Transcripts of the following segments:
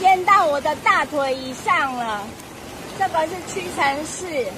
淹到我的大腿以上了，这个是屈臣氏。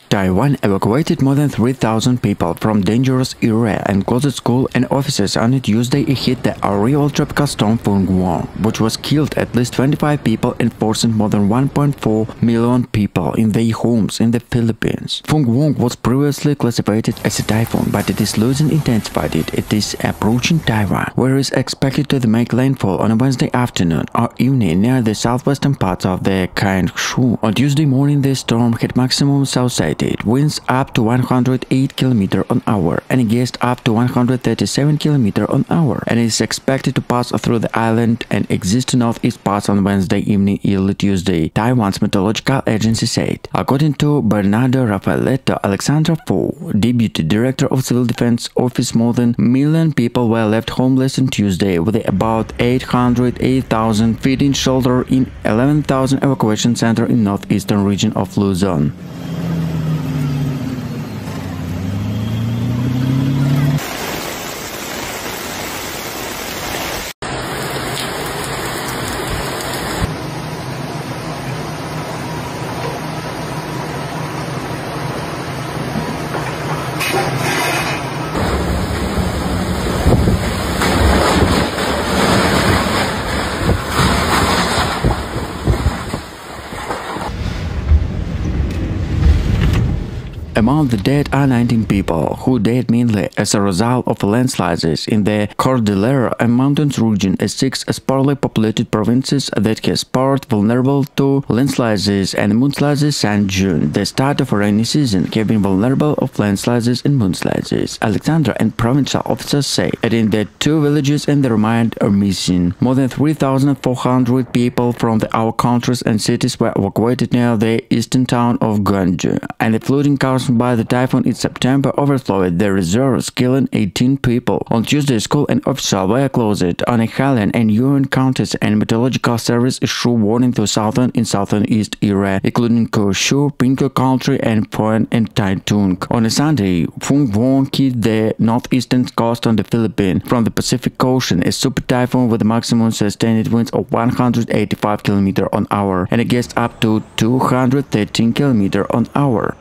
Taiwan evacuated more than 3,000 people from dangerous area and closed schools and offices on Tuesday. It hit the Ariel tropical storm Fung-Wong, which was killed at least 25 people and forced more than 1.4 million people in their homes in the Philippines. Fung-Wong was previously classified as a typhoon, but it is losing intensity. It is approaching Taiwan, where it is expected to make landfall on a Wednesday afternoon or evening near the southwestern parts of the Kanshu. On Tuesday morning, the storm had maximum south-side winds up to 108 km/h and gusts up to 137 km/h, and is expected to pass through the island and exist northeast parts on Wednesday evening, early Tuesday, Taiwan's meteorological agency said. According to Bernardo Rafaeletto Alexandra Fu, Deputy Director of Civil Defense Office, more than a million people were left homeless on Tuesday, with about 808,000 feeding shelter in 11,000 evacuation centers in northeastern region of Luzon. Among the dead are 19 people, who died mainly as a result of landslides in the Cordillera and Mountains region, as 6 sparsely populated provinces that has proved vulnerable to landslides and mudslides since June. The start of rainy season have been vulnerable of landslides and mudslides, Alexandra and provincial officers say, adding that 2 villages and the remainder are missing. More than 3,400 people from our countries and cities were evacuated near the eastern town of Gwangju, and the flooding caused by the typhoon in September overflowed the reserves, killing 18 people. On Tuesday, school and officials were closed on Hainan and Yunnan counties, and meteorological service issued warning to southern and southeast area, including Kyushu, Pinghu County, and Phuoc and Taitung. On a Sunday, Fung-Wong hit the northeastern coast on the Philippines from the Pacific Ocean, a super typhoon with a maximum sustained winds of 185 km/h and a gust up to 213 km/h.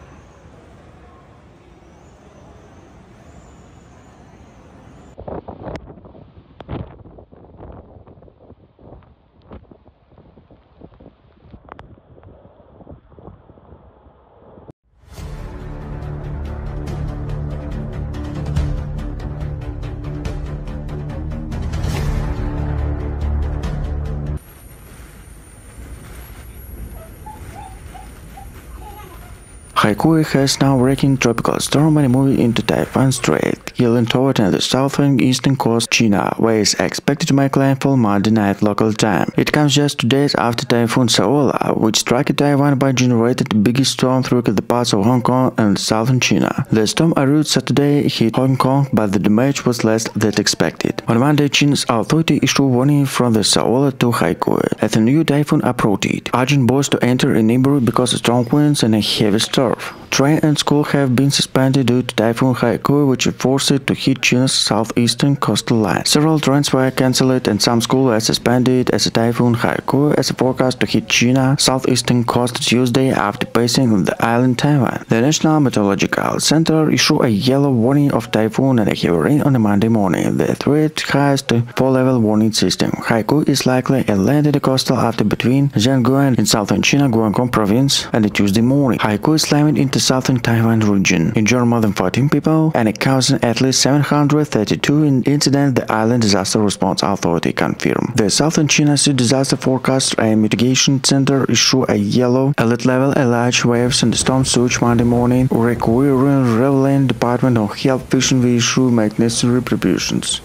Haikui has now wreaking tropical storm and moving into Taiwan Strait, heading toward the southern eastern coast China, where it's expected to make landfall Monday night local time. It comes just 2 days after Typhoon Saola, which struck Taiwan by generating the biggest storm through the parts of Hong Kong and southern China. The storm arrived Saturday, hit Hong Kong, but the damage was less than expected. On Monday, China's authority issued warning from the Saola to Haikui as a new typhoon approached, urging boats to enter a neighborhood because of strong winds and a heavy storm. Train and school have been suspended due to Typhoon Haikui, which is forced to hit China's southeastern coastal line. Several trains were cancelled and some schools were suspended as Typhoon Haikui is forecast to hit China's southeastern coast Tuesday after passing the island Taiwan. The National Meteorological Center issued a yellow warning of typhoon and a heavy rain on a Monday morning. The threat has the 4-level warning system. Haikui is likely to land in the coastal after between Jiangguan in southern China, Guangdong province, and the Tuesday morning. Haikui slammed into southern Taiwan region, injured more than 14 people, and it caused at least 732 incidents, the Island Disaster Response Authority confirmed. The Southern China Sea Disaster Forecast and Mitigation Center issued a yellow alert level large waves and storm surge Monday morning, requiring Riverland Department of Health Fishing to issue make necessary preparations.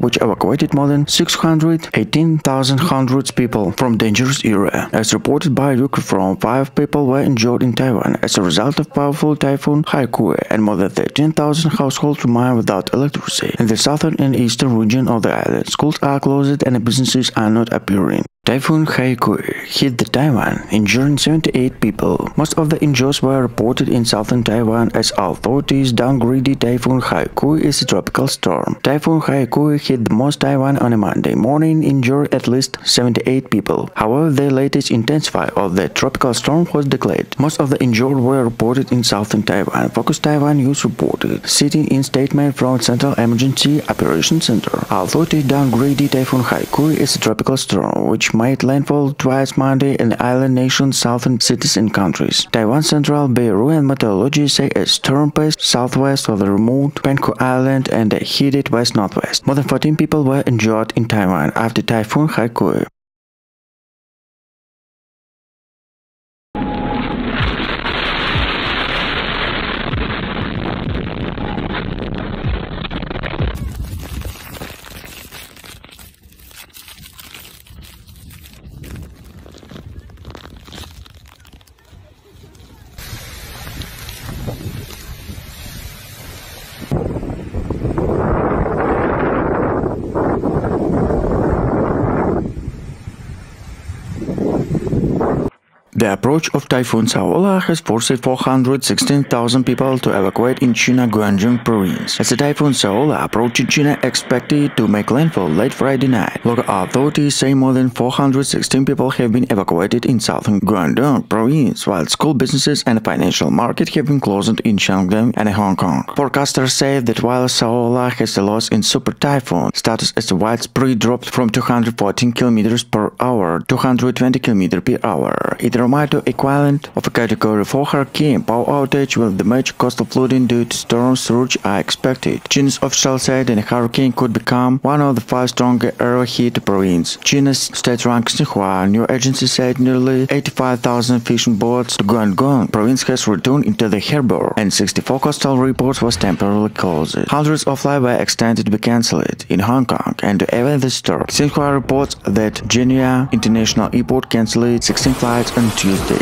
Which evacuated more than 618,100 people from dangerous area. As reported by Ukifrom, 5 people were injured in Taiwan as a result of powerful typhoon Haikui, and more than 13,000 households remain without electricity. In the southern and eastern region of the island, schools are closed and businesses are not appearing. Typhoon Haikui hit the Taiwan, injuring 78 people. Most of the injuries were reported in southern Taiwan as authorities downgraded Typhoon Haikui as a tropical storm. Typhoon Haikui hit the most Taiwan on a Monday morning, injured at least 78 people. However, the latest intensity of the tropical storm was declared. Most of the injured were reported in southern Taiwan. Focus Taiwan News reported, citing in statement from Central Emergency Operations Center. Authorities downgraded Typhoon Haikui as a tropical storm, which made landfall twice Monday in the island nation's southern cities and countries. Taiwan Central Bureau and Meteorology say a storm passed southwest of the remote Penku Island and headed west-northwest. More than 14 people were injured in Taiwan after Typhoon Haikui. The approach of Typhoon Saola has forced 416,000 people to evacuate in China Guangdong province. As the Typhoon Saola approached China, expected to make landfall late Friday night, local authorities say more than 416 people have been evacuated in southern Guangdong province, while school, businesses, and the financial market have been closed in Shandong and Hong Kong. Forecasters say that while Saola has lost in super typhoon status as the widespread dropped from 214 km per hour to 220 km per hour, it might be equivalent of a Category 4 hurricane. Power outage with the major coastal flooding due to storm surge are expected. China's officials said that the hurricane could become one of the 5 stronger ever hit province. China's state-run Xinhua news agency said nearly 85,000 fishing boats to Guangdong province has returned into the harbor, and 64 coastal reports was temporarily closed. Hundreds of flights were extended to be cancelled in Hong Kong and to evade the storm. Xinhua reports that Jinya International Airport cancelled 16 flights on Tuesday.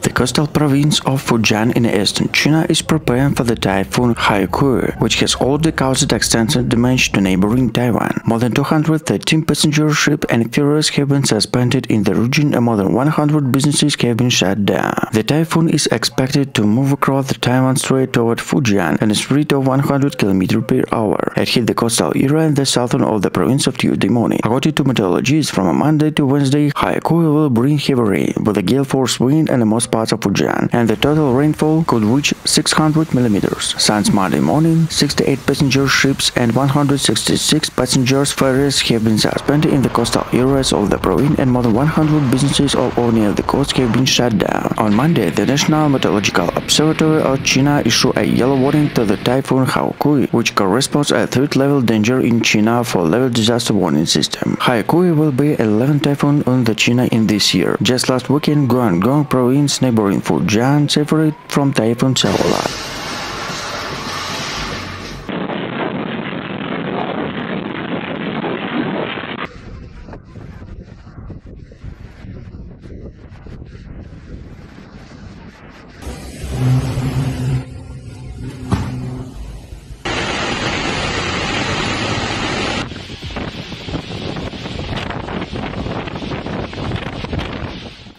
The coastal province of Fujian in eastern China is preparing for the Typhoon Haikui, which has already caused extensive damage to neighboring Taiwan. More than 213 passenger ships and ferries have been suspended in the region, and more than 100 businesses have been shut down. The typhoon is expected to move across the Taiwan Strait toward Fujian at a speed of 100 km per hour. It hit the coastal area in the southern of the province of Tuesday morning. According to meteorologists, from Monday to Wednesday, Haikui will bring heavy rain with a gale force wind in most parts of Fujian, and the total rainfall could reach 600 millimeters. Since Monday morning, 68 passenger ships and 166 passengers ferries have been suspended in the coastal areas of the province, and more than 100 businesses all over near the coast have been shut down. On Monday, the National Meteorological Observatory of China issued a yellow warning to the Typhoon Haikui, which corresponds to a 3rd level danger in China for level disaster warning system. Haikui will be 11th typhoon on the China in this year. Just last weekend, Guangdong province neighboring Fujian suffered from Typhoon Saola.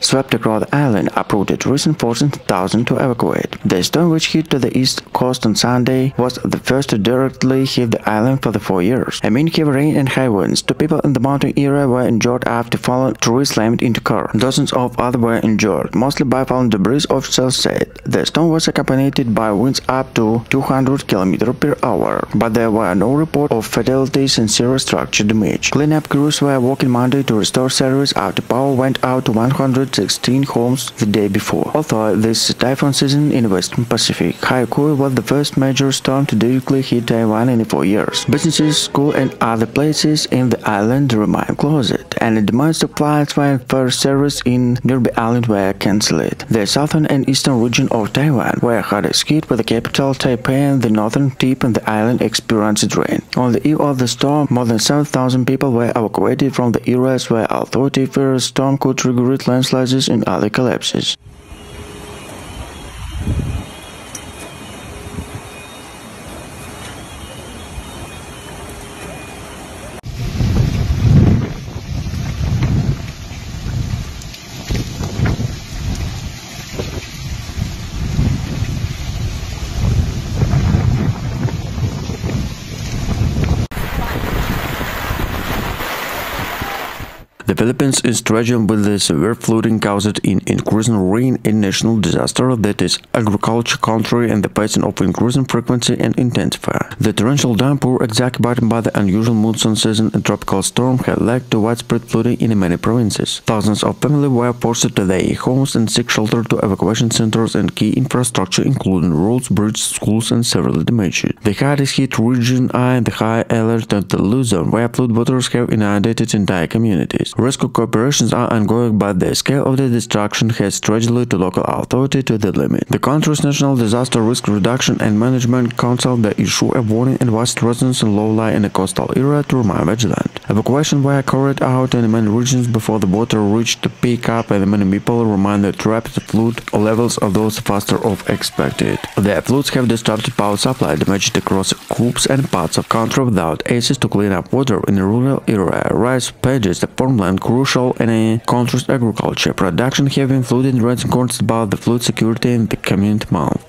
swept across the island, uprooted recent forcing thousands to evacuate. The storm, which hit to the east coast on Sunday, was the first to directly hit the island for the 4 years. Amid heavy rain and high winds, 2 people in the mountain area were injured after fallen trees slammed into car. Dozens of others were injured, mostly by fallen debris, officials said. The storm was accompanied by winds up to 200 km per hour, but there were no reports of fatalities and serious structure damage. Cleanup crews were working Monday to restore service after power went out to 116 homes the day before. Although this typhoon season in the Western Pacific, Haikui was the first major storm to directly hit Taiwan in 4 years. Businesses, schools, and other places in the island remain closed, and the demands of flights for service in nearby island were cancelled. The southern and eastern region of Taiwan were hardest hit, with the capital Taipei and the northern tip of the island experienced rain. On the eve of the storm, more than 7,000 people were evacuated from the areas where authorities fear a storm could trigger landslides and other collapses. The Philippines is struggling with the severe flooding caused in increasing rain, a national disaster that is agriculture country and the pattern of increasing frequency and intensify. The torrential downpour exacerbated by the unusual monsoon season and tropical storm had led to widespread flooding in many provinces. Thousands of families were forced to their homes and seek shelter to evacuation centers and key infrastructure including roads, bridges, schools and severely damaged. The hardest hit region are in the high alert at the Luzon, where floodwaters have inundated entire communities. Rescue operations are ongoing, but the scale of the destruction has stretched to local authority to the limit. The country's National Disaster Risk Reduction and Management Council they issue a warning and advised residents in low-lying and coastal area to remain vigilant. Evacuations were carried out in many regions before the water reached the peak up, and many people remain trapped at flood levels of those faster of expected. The floods have disrupted power supply, damaged across groups and parts of country without access to clean up water in a rural area. Rice paddies, the farmland crucial in a country's agriculture production, have included raising concerns about the food security in the coming month.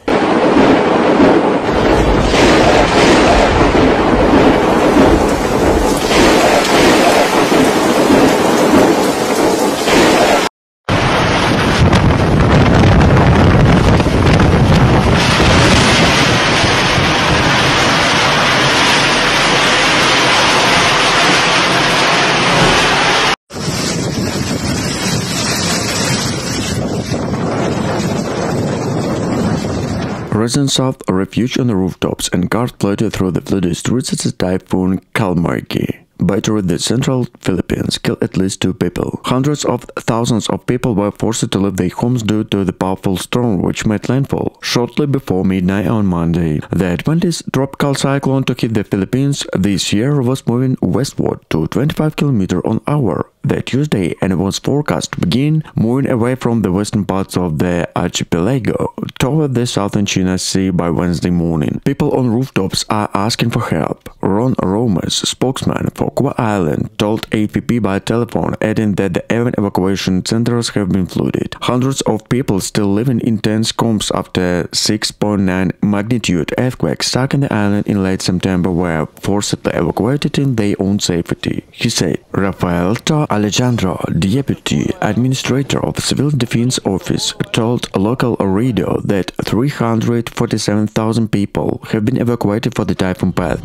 Residents sought refuge on the rooftops and cars floated through the flooded streets as the typhoon Kalmyki battered the central Philippines, killed at least 2 people. Hundreds of thousands of people were forced to leave their homes due to the powerful storm which made landfall shortly before midnight on Monday. The Adventist tropical cyclone to hit the Philippines this year was moving westward to 25 km an hour that Tuesday and was forecast to begin moving away from the western parts of the archipelago toward the southern China Sea by Wednesday morning. People on rooftops are asking for help. Ron Romas, spokesman for Kuba Island, told APP by telephone, adding that the evacuation centers have been flooded. Hundreds of people still live in intense homes after 6.9 magnitude earthquake struck in the island in late September were forcibly evacuated in their own safety, he said. Rafael Alejandro, Deputy Administrator of the Civil Defense Office, told a local radio that 347,000 people have been evacuated for the typhoon path.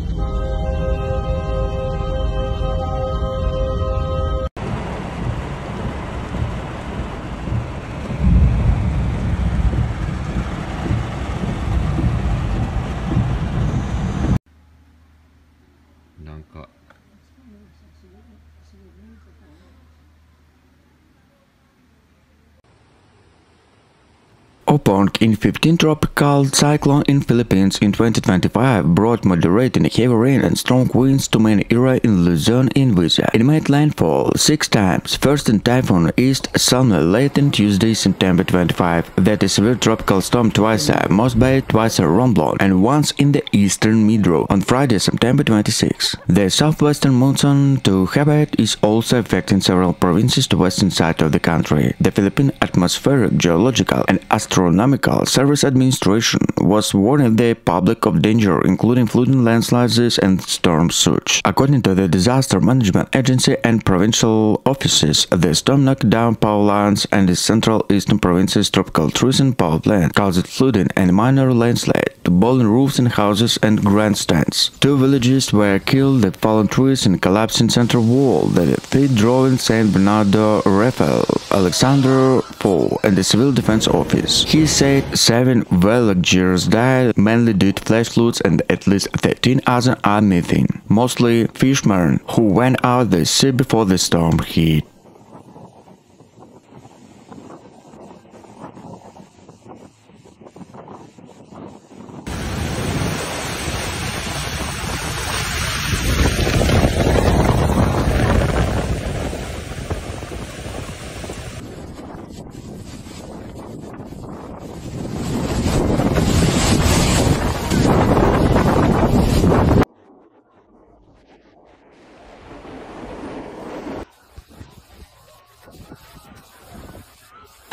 Opong in 15th tropical cyclone in Philippines in 2025 brought moderate and heavy rain and strong winds to many areas in Luzon and Visayas. It made landfall 6 times, first in Typhoon East Salmon late on Tuesday, September 25, that is severe tropical storm twice Most Bay, twice Romblon, and once in the eastern Midro on Friday, September 26. The southwestern monsoon to habit is also affecting several provinces to western side of the country. The Philippine Atmospheric, Geological and Astronomical Service Administration was warning the public of danger, including flooding, landslides and storm surge. According to the Disaster Management Agency and provincial offices, the storm knocked down power lines and the central eastern provinces' tropical trees and power plant, caused flooding and minor landslide to fallen roofs and houses and grandstands. 2 villages were killed, the fallen trees and collapsing center wall, the thief drove in San Bernardo, Rafael Alexander Paul, and the Civil Defense Office. He said 7 villagers died, mainly due to flash floods, and at least 13 others are missing, mostly fishermen who went out the sea before the storm hit.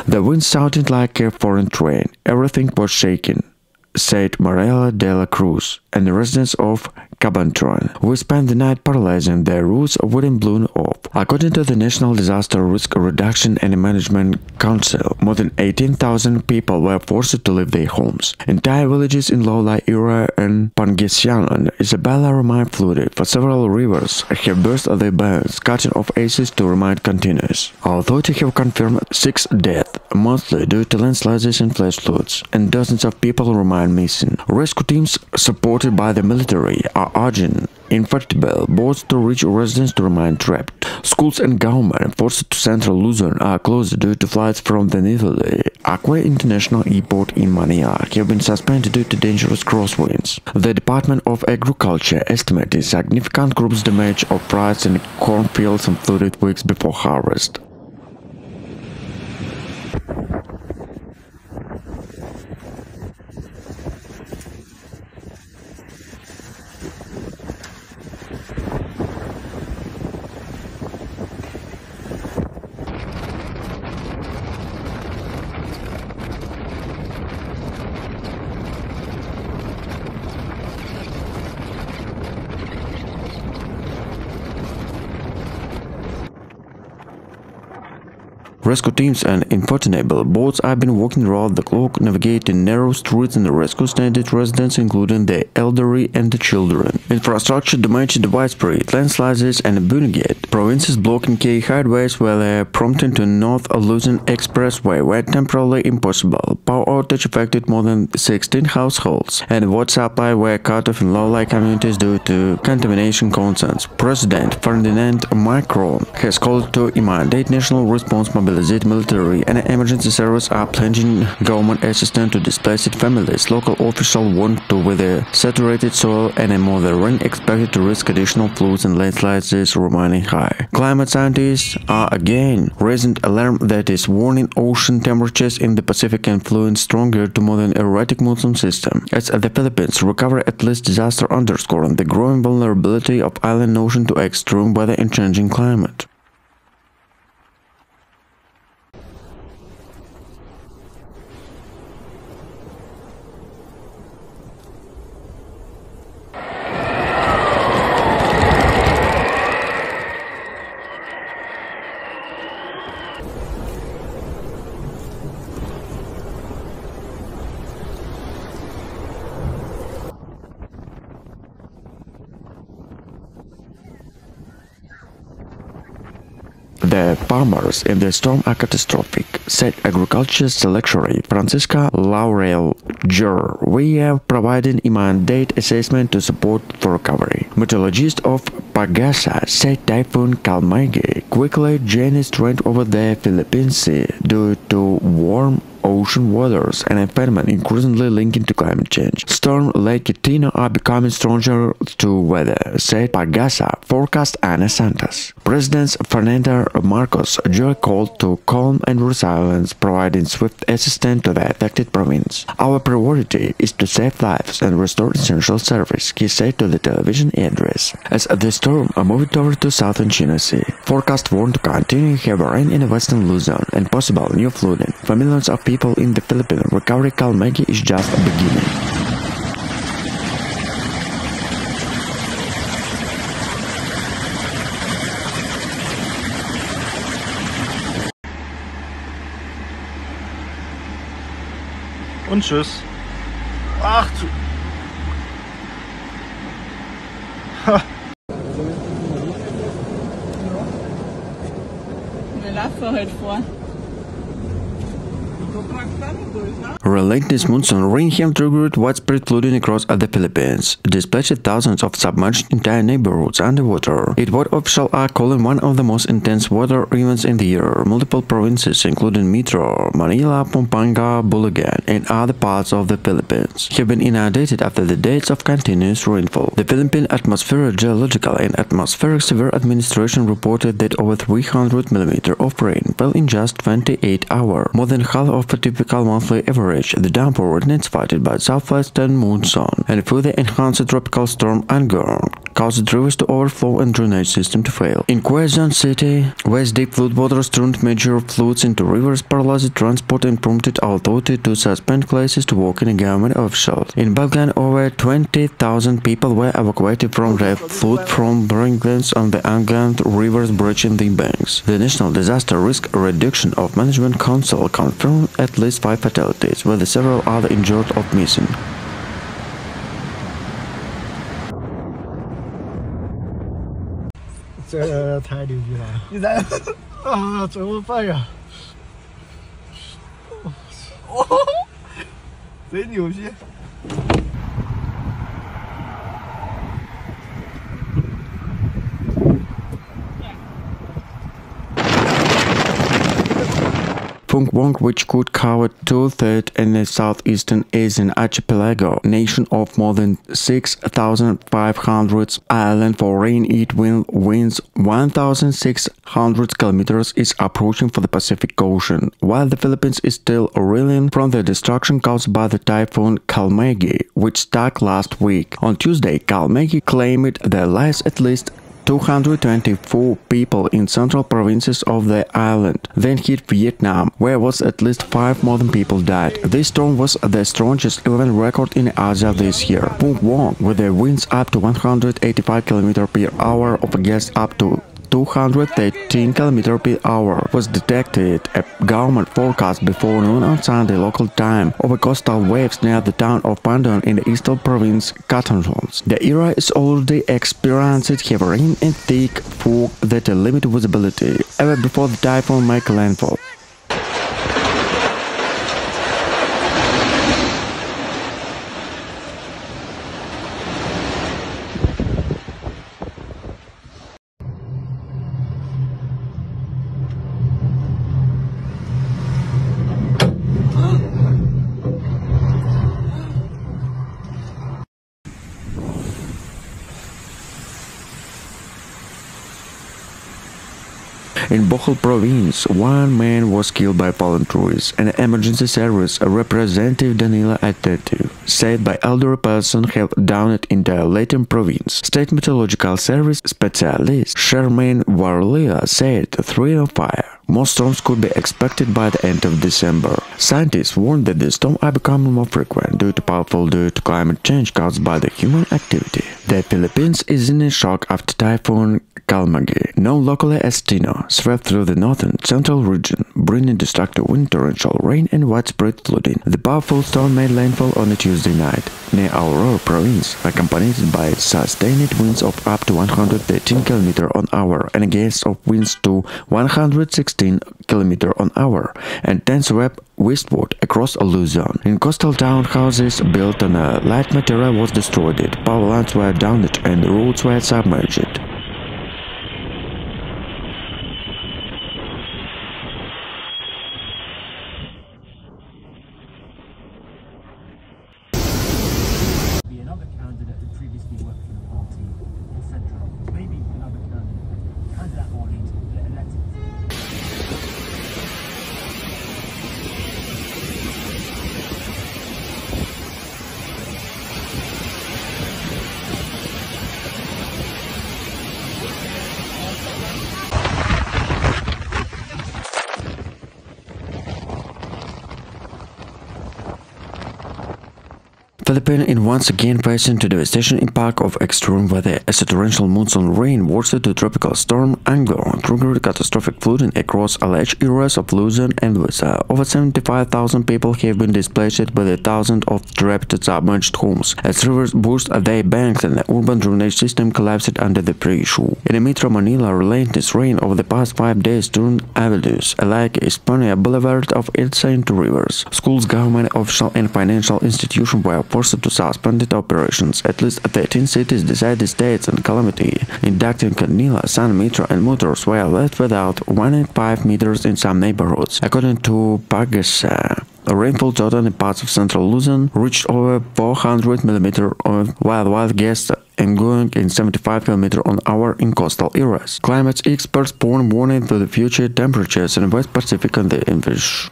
The wind sounded like a foreign train. Everything was shaking, said Mariela de la Cruz, and the residents of Cabantron. We spent the night paralyzing, their roofs wouldn't blown off. According to the National Disaster Risk Reduction and Management Council, more than 18,000 people were forced to leave their homes. Entire villages in Lola area and Pangasinan and Isabela remain flooded, for several rivers have burst their banks, cutting off access to remain continuous. Authorities have confirmed 6 deaths, mostly due to landslides and flash floods, and dozens of people remain missing. Rescue teams supported by the military are urging inflatable boats to reach residents to remain trapped. Schools and government forced to central Luzon are closed due to flights from the Nivelle Aqua International Airport in Manila have been suspended due to dangerous crosswinds. The Department of Agriculture estimated significant crops damage of rice and cornfields and flooded weeks before harvest. Rescue teams and inflatable boats have been working around the clock, navigating narrow streets and rescue stranded residents, including the elderly and the children. Infrastructure damaged widespread landslides and Bunagate provinces blocking key highways, while prompting to North Luzon Expressway were temporarily impossible. Power outage affected more than 16 households, and water supply were cut off in low-lying communities due to contamination concerns. President Ferdinand Macron has called to immediate national response, mobilized military and emergency service are pledging government assistance to displaced families. Local officials warned to with a saturated soil and a more rain expected to risk additional floods and landslides remaining high. Climate scientists are again raising alarm that is warning ocean temperatures in the Pacific influence stronger to more than erratic monsoon system. As the Philippines recover at least disaster underscoring the growing vulnerability of island ocean to extreme weather and changing climate. The farmers in the storm are catastrophic, said agriculture secretary Francisca Laurel Jur. We have provided immediate assessment to support for recovery. Meteorologist of Pagasa said Typhoon Kalmagi quickly gained strength over the Philippine Sea due to warm ocean waters, an phenomenon increasingly linked to climate change. Storm Lake Tino are becoming stronger to weather, said Pagasa forecast Ana Santos. Presidents Fernando Marcos Jr. called to calm and resilience, providing swift assistance to the affected province. Our priority is to save lives and restore essential service, he said to the television address. As the storm moved over to southern China Sea, forecast warned to continue heavy rain in the western Luzon and possible new flooding. For millions of people in the Philippines, recovery Calmegi is just beginning. Und tschüss. Ach du. Wir laufen heute vor. Relentless monsoon rain have triggered widespread flooding across the Philippines, dispatched thousands of submerged entire neighborhoods underwater. It what officials are calling one of the most intense weather events in the year. Multiple provinces, including Metro, Manila, Pampanga, Bulacan, and other parts of the Philippines, have been inundated after the days of continuous rainfall. The Philippine Atmospheric Geological and Atmospheric Severe Administration reported that over 300 mm of rain fell in just 28 hours, more than half of a typical monthly average. The downpour intensified by southwestern monsoon and further enhanced tropical storm Angor, caused rivers to overflow and drainage system to fail. In Quezon City, west deep floodwaters turned major floods into rivers, paralyzed transport, and prompted authorities to suspend classes to work in government officials. In Balkan, over 20,000 people were evacuated from the flood-prone breakdowns on the Angan rivers breaching the banks. The National Disaster Risk Reduction of Management Council confirmed at least 5 fatalities, with several other injured or missing.这太牛逼了！你在啊，怎么办呀？哦，贼牛逼！ Phung Vong, which could cover 2/3 in the southeastern Asian archipelago, nation of more than 6,500 islands for rain-it winds 1,600 kilometers, is approaching for the Pacific Ocean, while the Philippines is still reeling from the destruction caused by the typhoon Calmegi, which struck last week. On Tuesday, Calmegi claimed the lives at least 224 people in central provinces of the island, then hit Vietnam, where was at least 5 more than people died. This storm was the strongest event record in Asia this year. Phung Vong, with the winds up to 185 km per hour of gusts up to 213 km per hour, was detected a government forecast before noon on Sunday local time over coastal waves near the town of Pandon in the eastern province Catanzons. The area is already experiencing heavy rain and thick fog that limit visibility ever before the typhoon make landfall. In Bohol province, one man was killed by volunteers, and emergency service representative Danila Atetu said by elderly person have downed in the Leyte province. State Meteorological Service specialist Shermaine Warlia said threat of fire. More storms could be expected by the end of December. Scientists warned that the storms are becoming more frequent due to climate change caused by the human activity. The Philippines is in a shock after Typhoon Calmegi, known locally as Tino, swept through the northern central region, bringing destructive wind, torrential rain, and widespread flooding. The powerful storm made landfall on a Tuesday night near Aurora province, accompanied by sustained winds of up to 113 km/h and gusts of winds to 116 km/h, and then swept westward across Luzon. In coastal town, houses built on a light material was destroyed, power lines were downed, and roads were submerged. Philippines is once again facing the devastating impact of extreme weather as a torrential monsoon rain worsened to tropical storm Anglo triggered catastrophic flooding across alleged areas of Luzon and Luisa. Over 75,000 people have been displaced by the thousands of trapped submerged homes as rivers burst their banks and the urban drainage system collapsed under the pressure. In Metro Manila, relentless rain over the past 5 days turned avenues like Espana Boulevard of its into rivers. Schools, government officials, and financial institutions were forced to suspend operations. At least 13 cities decided states and calamity. Inducting Canila, San Metro, and Motors were left without 1.5 meters in some neighborhoods. According to Pagasa, the rainfall total in parts of central Luzon reached over 400 mm, while wild gusts and going in 75 km/h in coastal areas. Climate experts point warning to the future temperatures in West Pacific and the English.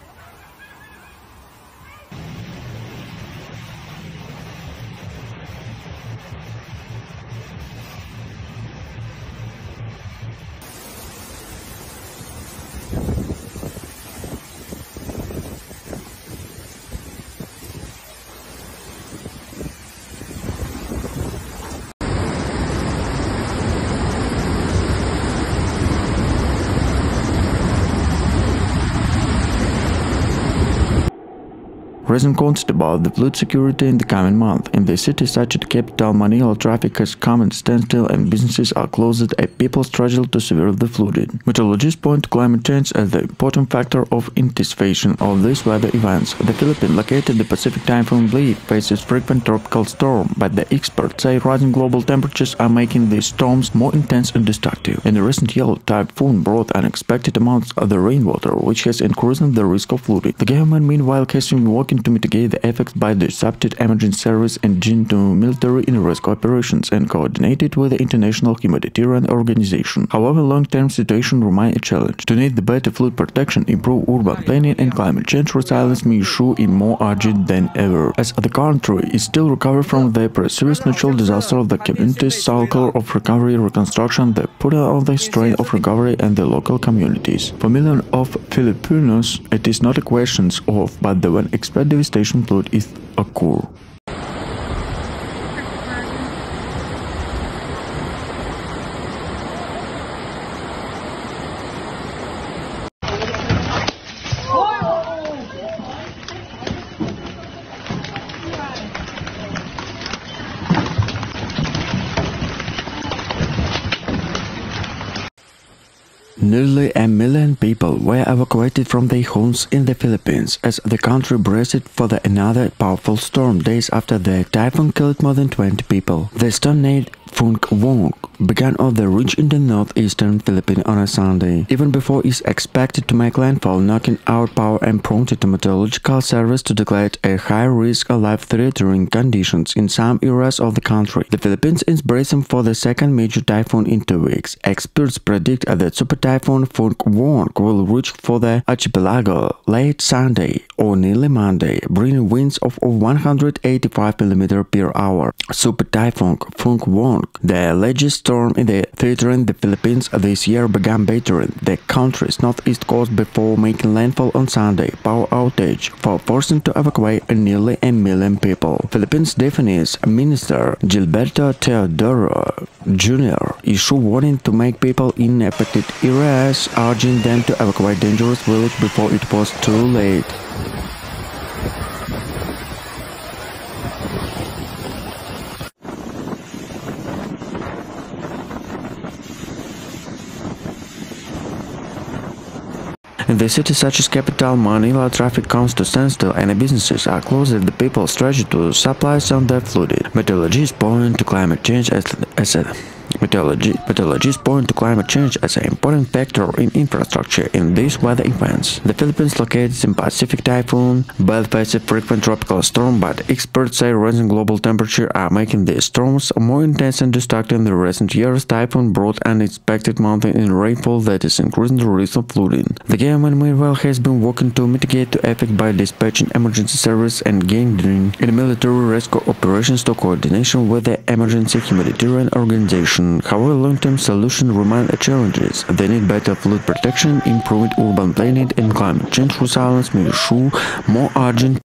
Raising concerns about the flood security in the coming month. In the city such as capital Manila, traffic has come to standstill and businesses are closed as people struggle to survive the flooding. Meteorologists point to climate change as the important factor of anticipation of these weather events. The Philippines, located the Pacific Typhoon Blade, faces frequent tropical storms, but the experts say rising global temperatures are making these storms more intense and destructive. In the recent year, typhoon brought unexpected amounts of the rainwater, which has increased the risk of flooding. The government, meanwhile, has been working to mitigate the effects by disrupted emergency service and joined to military and rescue operations and coordinated with the International Humanitarian Organization. However, long-term situation remains a challenge. To need the better flood protection, improve urban planning and climate change resilience may issue in more urgent than ever, as the country is still recovering from the previous natural disaster of the community's cycle of recovery reconstruction that put on the strain of recovery and the local communities. For millions of Filipinos, it is not a question of, but the when expect devastation flood is occur. Nearly 1 million people were evacuated from their homes in the Philippines as the country braced for another powerful storm days after the typhoon killed more than 20 people. The storm named Phung Vuong began on the ridge in the northeastern Philippines on a Sunday, even before it's expected to make landfall, knocking out power and prompted the Meteorological Service to declare a high-risk of life-threatening conditions in some areas of the country. The Philippines is bracing for the second major typhoon in 2 weeks. Experts predict that Super Typhoon Phung Vuong will reach for the archipelago late Sunday or nearly Monday, bringing winds of 185 mm/h. Super Typhoon Phung Vuong, the largest storm in the threatening the Philippines this year, began battering the country's northeast coast before making landfall on Sunday. Power outage for forcing to evacuate nearly 1 million people. Philippines Defense Minister Gilberto Teodoro Jr. issued warning to make people in affected areas, urging them to evacuate dangerous village before it was too late. In the city such as capital Manila, traffic comes to standstill and businesses are closed as the people stretch to supplies on the flooded. Meteorologists point to climate change as an important factor in infrastructure in these weather events. The Philippines, located in Pacific Typhoon Belt, faces frequent tropical storm, but experts say rising global temperature are making these storms more intense and destructive. In the recent years, typhoon brought unexpected mountain in rainfall that is increasing the risk of flooding. The government, meanwhile, has been working to mitigate the effect by dispatching emergency service and engaging in military rescue operations to coordination with the Emergency Humanitarian Organization. However, long-term solutions remain challenges. They need better flood protection, improved urban planning, and climate change resilience may issue more urgent